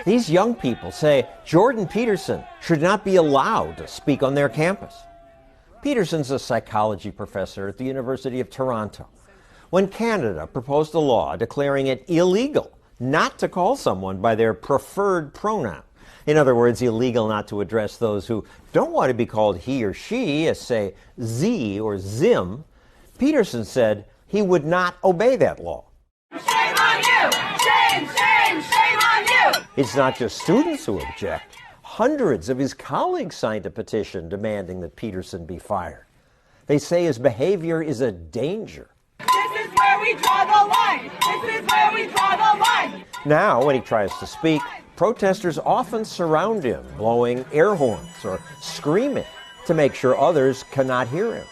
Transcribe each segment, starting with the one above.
These young people say Jordan Peterson should not be allowed to speak on their campus. Peterson's a psychology professor at the University of Toronto. When Canada proposed a law declaring it illegal not to call someone by their preferred pronoun, in other words, illegal not to address those who don't want to be called he or she, as say Z or Zim, Peterson said he would not obey that law. Shame on you! Shame, shame, shame on you! It's not just students who object. Hundreds of his colleagues signed a petition demanding that Peterson be fired. They say his behavior is a danger. This is where we draw the line! This is where we draw the line! Now, when he tries to speak, protesters often surround him, blowing air horns or screaming to make sure others cannot hear him.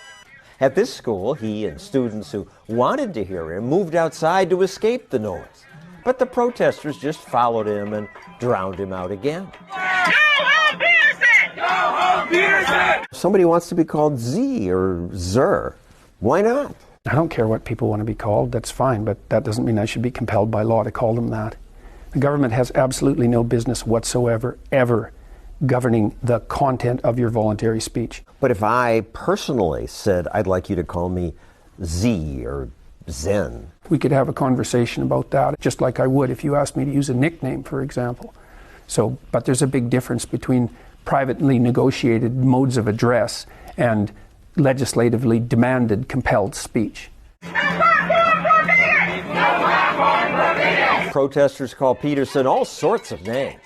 At this school, he and students who wanted to hear him moved outside to escape the noise. But the protesters just followed him and drowned him out again. Go home, Peterson! Go home, Peterson! If somebody wants to be called Z or Zer, why not? I don't care what people want to be called, that's fine, but that doesn't mean I should be compelled by law to call them that. The government has absolutely no business whatsoever, ever, governing the content of your voluntary speech. But if I personally said, I'd like you to call me Z or Zen. We could have a conversation about that, just like I would if you asked me to use a nickname, for example. But there's a big difference between privately negotiated modes of address and legislatively demanded, compelled speech. Protesters call Peterson all sorts of names.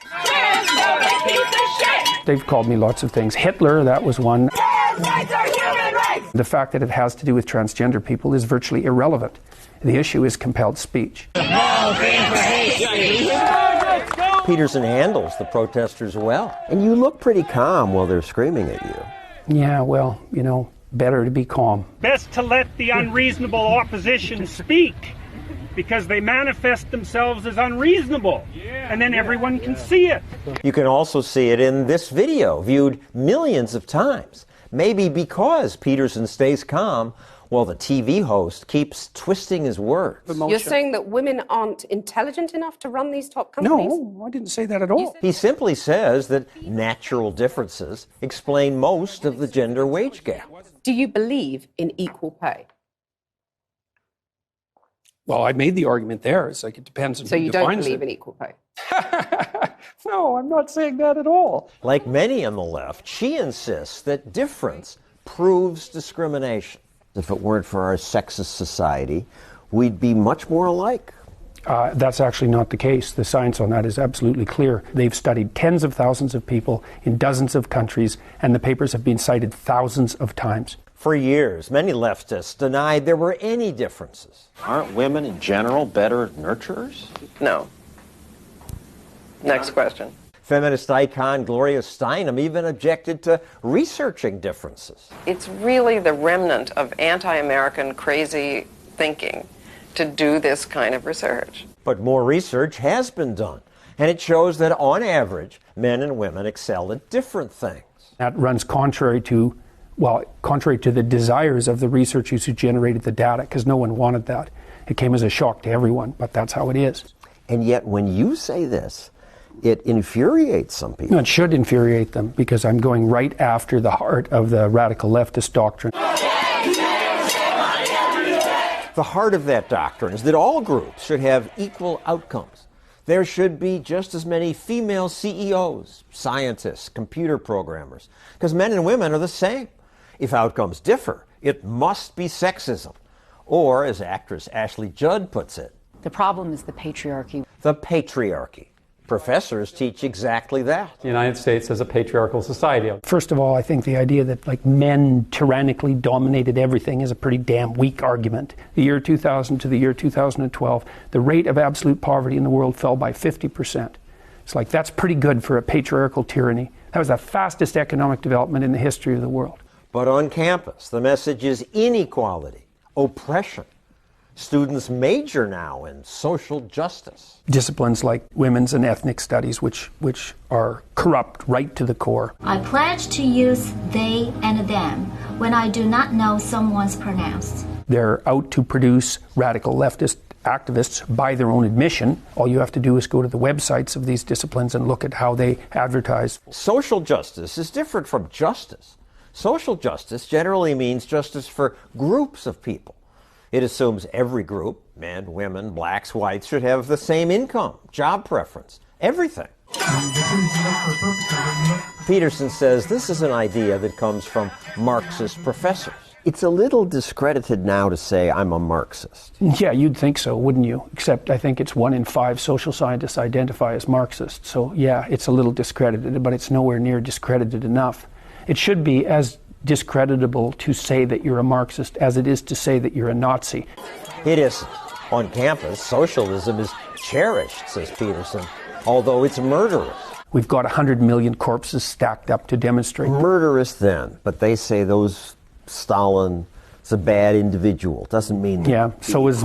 They've called me lots of things. Hitler, that was one. Trans rights are human rights! The fact that it has to do with transgender people is virtually irrelevant. The issue is compelled speech. Peterson handles the protesters well. And you look pretty calm while they're screaming at you. Yeah, well, better to be calm. Best to let the unreasonable opposition speak, because they manifest themselves as unreasonable, and then everyone can see it. You can also see it in this video, viewed millions of times. Maybe because Peterson stays calm while the TV host keeps twisting his words. You're saying that women aren't intelligent enough to run these top companies? No, I didn't say that at all. He simply says that natural differences explain most of the gender wage gap. Do you believe in equal pay? Well, I made the argument there. It's like it depends on So who you don't defines believe it. in equal pay? No, I'm not saying that at all. Like many on the left, she insists that difference proves discrimination. If it weren't for our sexist society, we'd be much more alike. That's actually not the case. The science on that is absolutely clear. They've studied tens of thousands of people in dozens of countries, and the papers have been cited thousands of times. For years, many leftists denied there were any differences. Aren't women in general better nurturers? No. Next question. Feminist icon Gloria Steinem even objected to researching differences. It's really the remnant of anti-American crazy thinking to do this kind of research. But more research has been done, and it shows that on average, men and women excel at different things. That runs contrary to the desires of the researchers who generated the data, because no one wanted that. It came as a shock to everyone, but that's how it is. And yet when you say this, it infuriates some people. No, it should infuriate them, because I'm going right after the heart of the radical leftist doctrine. The heart of that doctrine is that all groups should have equal outcomes. There should be just as many female CEOs, scientists, computer programmers, because men and women are the same. If outcomes differ, it must be sexism. Or, as actress Ashley Judd puts it, the problem is the patriarchy. The patriarchy. Professors teach exactly that. The United States is a patriarchal society. First of all, I think the idea that men tyrannically dominated everything is a pretty damn weak argument. The year 2000 to the year 2012, the rate of absolute poverty in the world fell by 50%. It's like, that's pretty good for a patriarchal tyranny. That was the fastest economic development in the history of the world. But on campus, the message is inequality, oppression. Students major now in social justice. Disciplines like women's and ethnic studies, which are corrupt right to the core. I pledge to use they and them when I do not know someone's pronouns. They're out to produce radical leftist activists, by their own admission, all you have to do is go to the websites of these disciplines and look at how they advertise. Social justice is different from justice. Social justice generally means justice for groups of people. It assumes every group, men, women, blacks, whites, should have the same income, job preference, everything. Peterson says this is an idea that comes from Marxist professors. It's a little discredited now to say I'm a Marxist. Yeah, you'd think so, wouldn't you? Except I think it's 1 in 5 social scientists identify as Marxists. So yeah, it's a little discredited, but it's nowhere near discredited enough. It should be as discreditable to say that you're a Marxist as it is to say that you're a Nazi. It isn't. On campus, socialism is cherished, says Peterson, although it's murderous. We've got 100 million corpses stacked up to demonstrate. Murderous then, but they say those Stalin is a bad individual. Doesn't mean that. Yeah, so was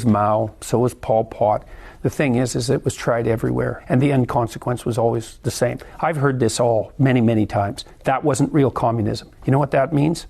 Mao, so was Pol Pot. The thing is it was tried everywhere, and the end consequence was always the same. I've heard this all many, many times. That wasn't real communism. You know what that means?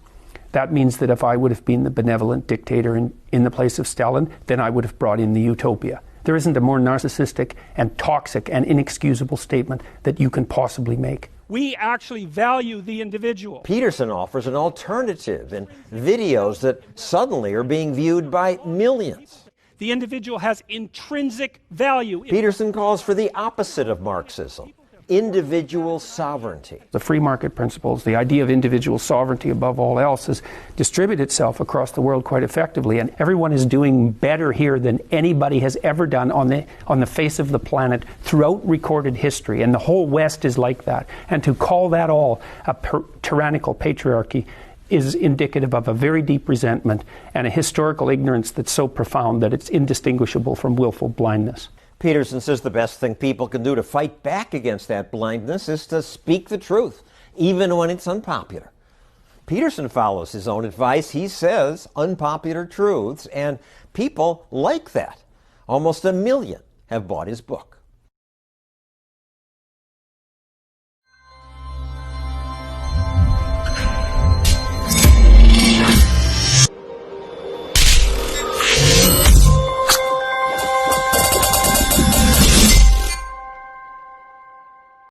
That means that if I would have been the benevolent dictator in the place of Stalin, then I would have brought in the utopia. There isn't a more narcissistic and toxic and inexcusable statement that you can possibly make. We actually value the individual. Peterson offers an alternative in videos that suddenly are being viewed by millions. The individual has intrinsic value. Peterson calls for the opposite of Marxism, individual sovereignty. The free market principles, the idea of individual sovereignty above all else, has distributed itself across the world quite effectively, and everyone is doing better here than anybody has ever done on the face of the planet throughout recorded history, and the whole West is like that. And to call that all a tyrannical patriarchy is indicative of a very deep resentment and a historical ignorance that's so profound that it's indistinguishable from willful blindness. Peterson says the best thing people can do to fight back against that blindness is to speak the truth, even when it's unpopular. Peterson follows his own advice. He says unpopular truths, and people like that. Almost 1 million have bought his book.